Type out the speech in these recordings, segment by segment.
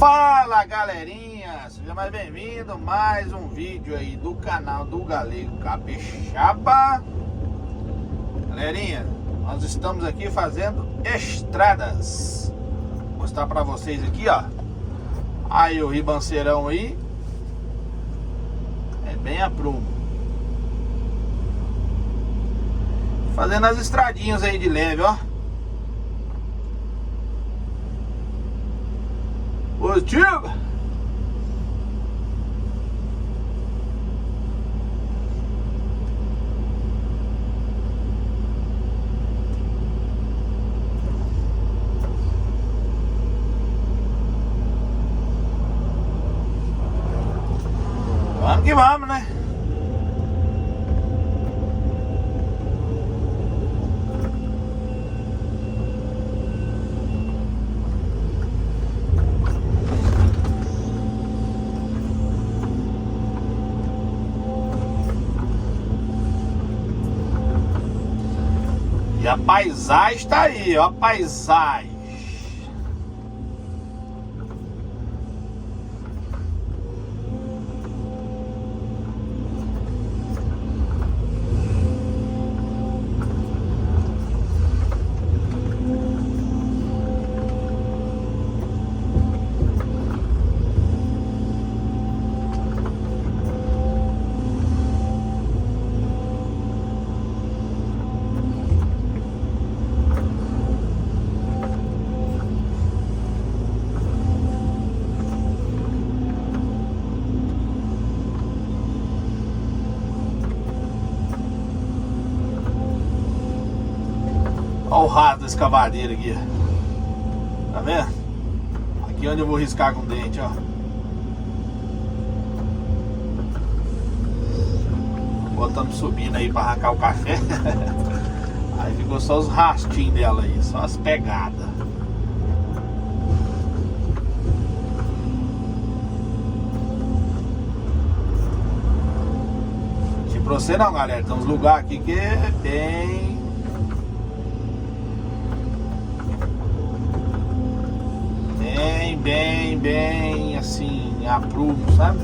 Fala galerinha, seja mais bem-vindo a mais um vídeo aí do canal do Galego Capixaba. Galerinha, nós estamos aqui fazendo estradas. Vou mostrar pra vocês aqui, ó. Aí o ribanceirão aí é bem aprumo. Fazendo as estradinhas aí de leve, ó. Positivo. Vamos que vamos, né? E a paisagem tá aí, ó, a paisagem. Olha o rato da escavadeira aqui. Tá vendo? Aqui onde eu vou riscar com o dente, ó. Botando subindo aí pra arrancar o café. Aí ficou só os rastinhos dela aí, só as pegadas. Tipo pra você não, galera. Tem uns lugares aqui que é bem... Bem assim, aprumo, sabe?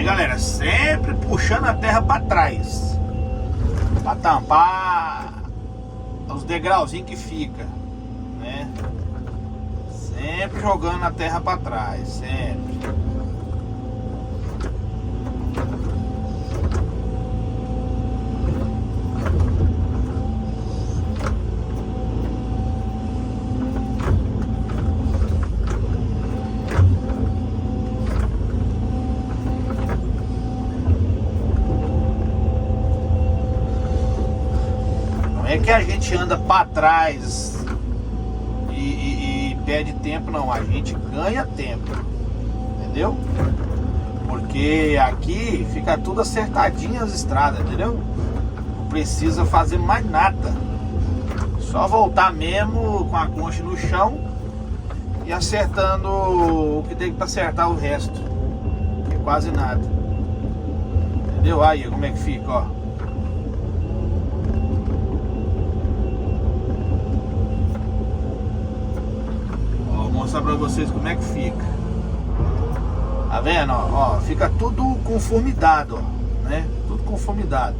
Galera, sempre puxando a terra para trás para tampar os degrauzinhos que fica, né? Sempre jogando a terra para trás, sempre. É que a gente anda para trás e perde tempo, não. A gente ganha tempo, entendeu? Porque aqui fica tudo acertadinho as estradas, entendeu? Não precisa fazer mais nada. Só voltar mesmo com a concha no chão e acertando o que tem para acertar o resto. Que é quase nada. Entendeu? Aí como é que fica, ó. Vou mostrar pra vocês como é que fica. Tá vendo? Ó, fica tudo conformidado, ó, né? Tudo conformidado.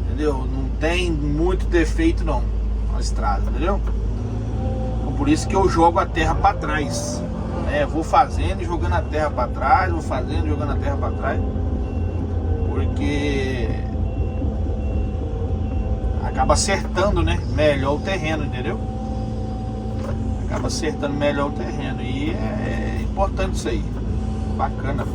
Entendeu? Não tem muito defeito não na estrada, entendeu? Então, por isso que eu jogo a terra pra trás, né? Vou fazendo e jogando a terra pra trás, vou fazendo e jogando a terra pra trás. Porque acaba acertando, né? Melhor o terreno, entendeu? Acaba acertando melhor o terreno. E é importante isso aí. Bacana, né?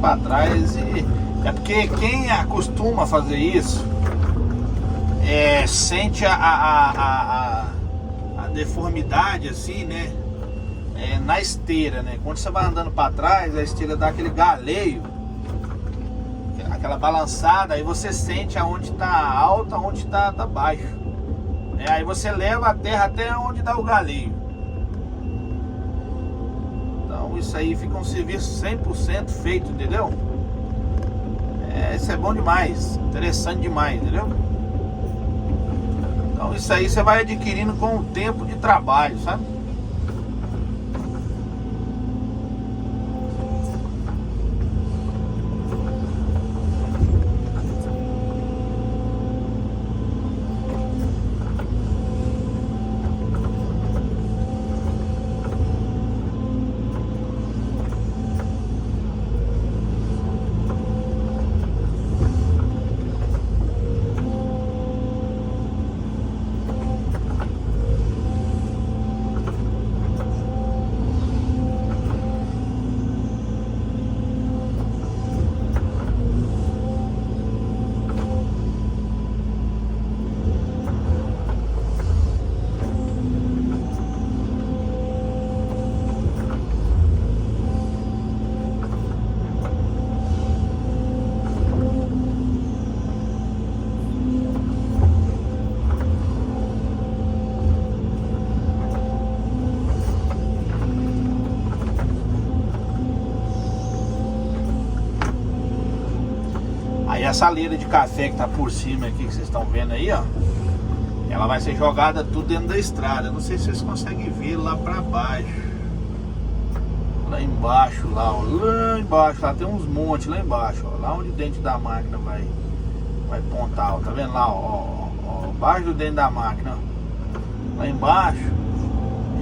para trás e é porque quem acostuma fazer isso sente a deformidade assim, né? Na esteira, né? Quando você vai andando para trás, a esteira dá aquele galeio, aquela balançada, aí você sente aonde está alta, aonde está baixo. Aí você leva a terra até onde dá o galeio. Então isso aí fica um serviço 100% feito, entendeu? Isso é bom demais, interessante demais, entendeu? Então isso aí você vai adquirindo com o tempo de trabalho, sabe? Aí essa leira de café que tá por cima aqui, que vocês estão vendo aí, ó, ela vai ser jogada tudo dentro da estrada. Não sei se vocês conseguem ver lá pra baixo. Lá embaixo, lá embaixo, lá tem uns montes lá embaixo, ó, lá onde o dente da máquina vai pontar, ó, tá vendo lá, ó, embaixo do dente da máquina, ó. Lá embaixo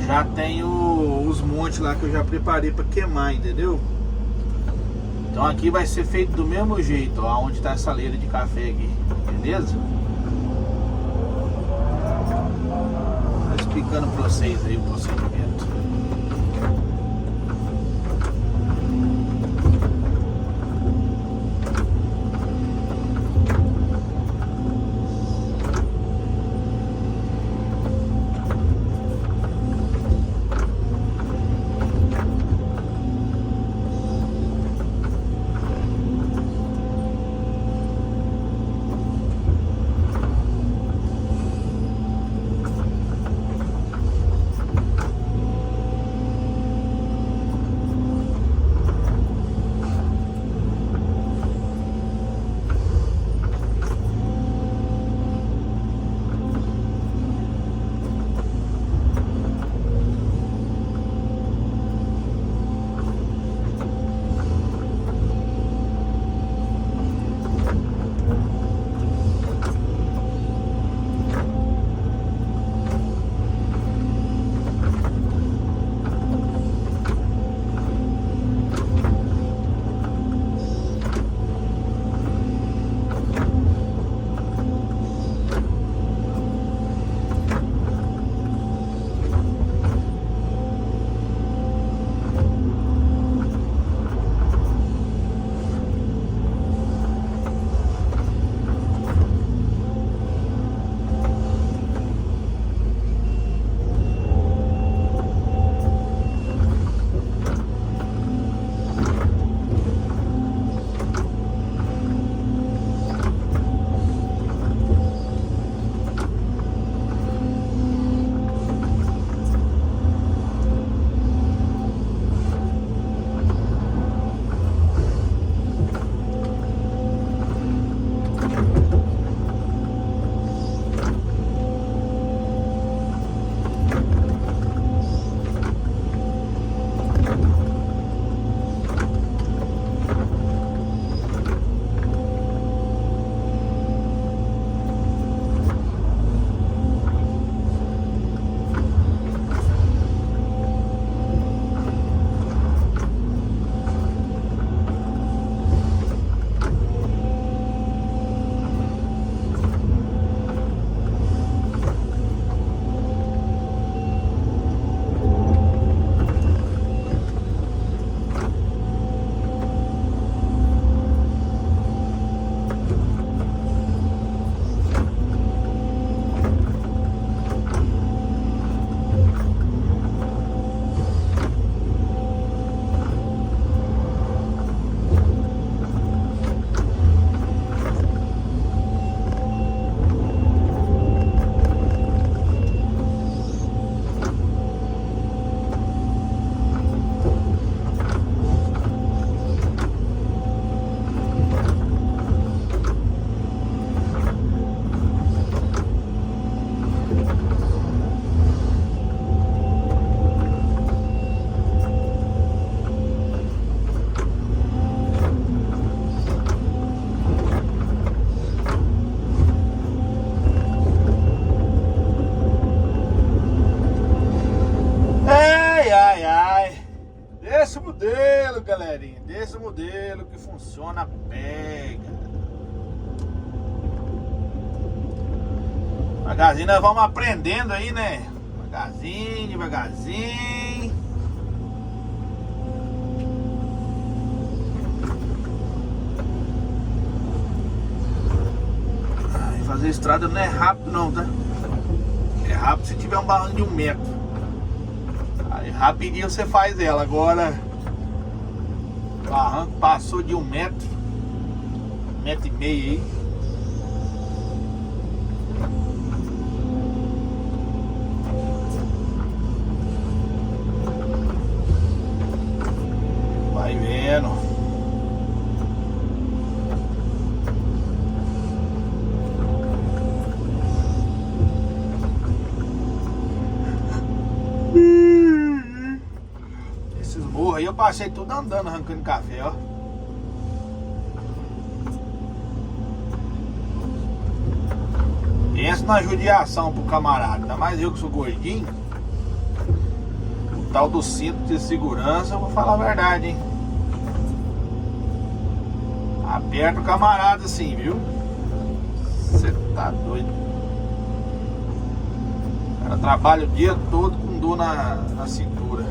já tem os montes lá que eu já preparei pra queimar, entendeu? Então aqui vai ser feito do mesmo jeito, ó, onde está essa leira de café aqui, beleza? Tô explicando para vocês aí o procedimento. modelo, galerinha. Desse modelo que funciona, pega. Devagarzinho nós vamos aprendendo aí, né? Devagarzinho, devagarzinho. Ai, fazer estrada não é rápido não, tá? É rápido se tiver um barranco de 1 metro. Aí rapidinho você faz ela. Agora o barranco passou de 1 metro, 1,5 metro aí. Vai vendo. Esses morros aí eu passei tudo andando, arrancando café, ó. Pensa na judiação pro camarada. Ainda mais eu que sou gordinho. O tal do cinto de segurança, eu vou falar a verdade, hein? Aperta o camarada assim, viu? Você tá doido. O cara trabalha o dia todo com dor na cintura.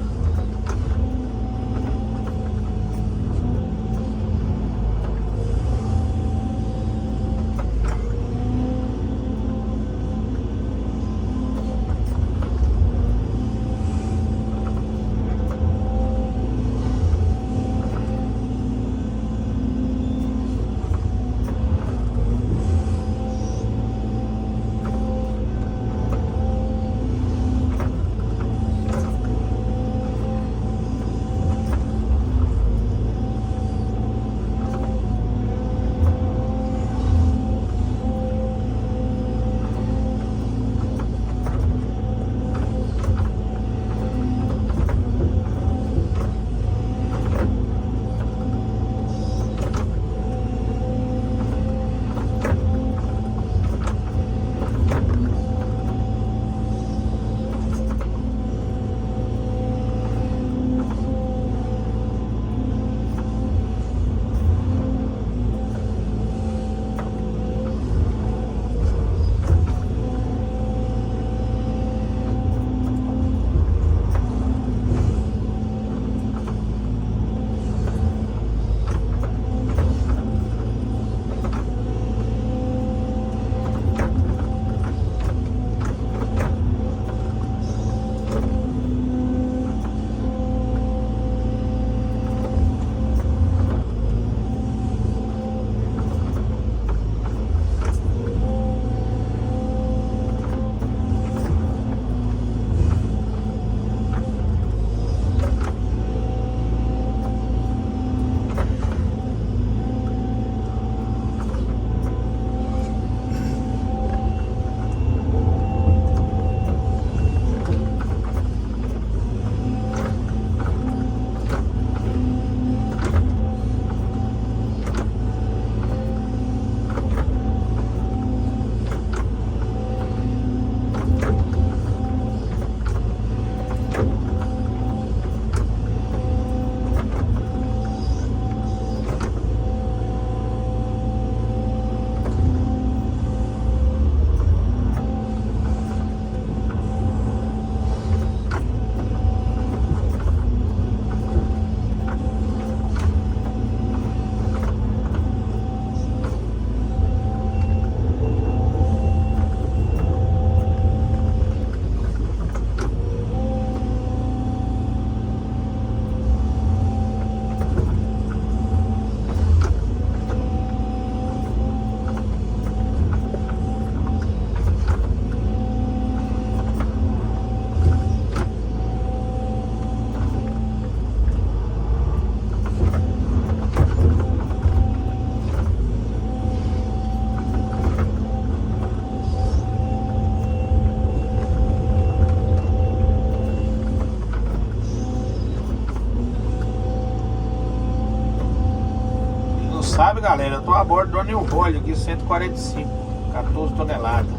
Sabe, galera, eu tô a bordo do New Holland aqui, 145, 14 toneladas.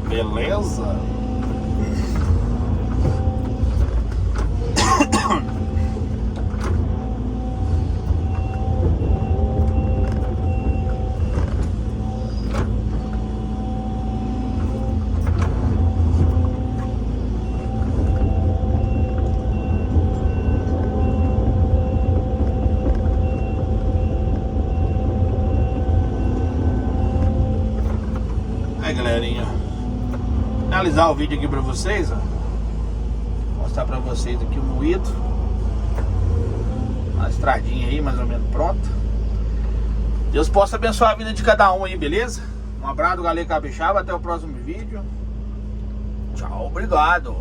Beleza? finalizar o vídeo aqui pra vocês, ó. Vou mostrar pra vocês aqui o moído. Uma estradinha aí, mais ou menos pronta. Deus possa abençoar a vida de cada um aí, beleza? Um abraço do Galego Capixaba, até o próximo vídeo. Tchau, obrigado.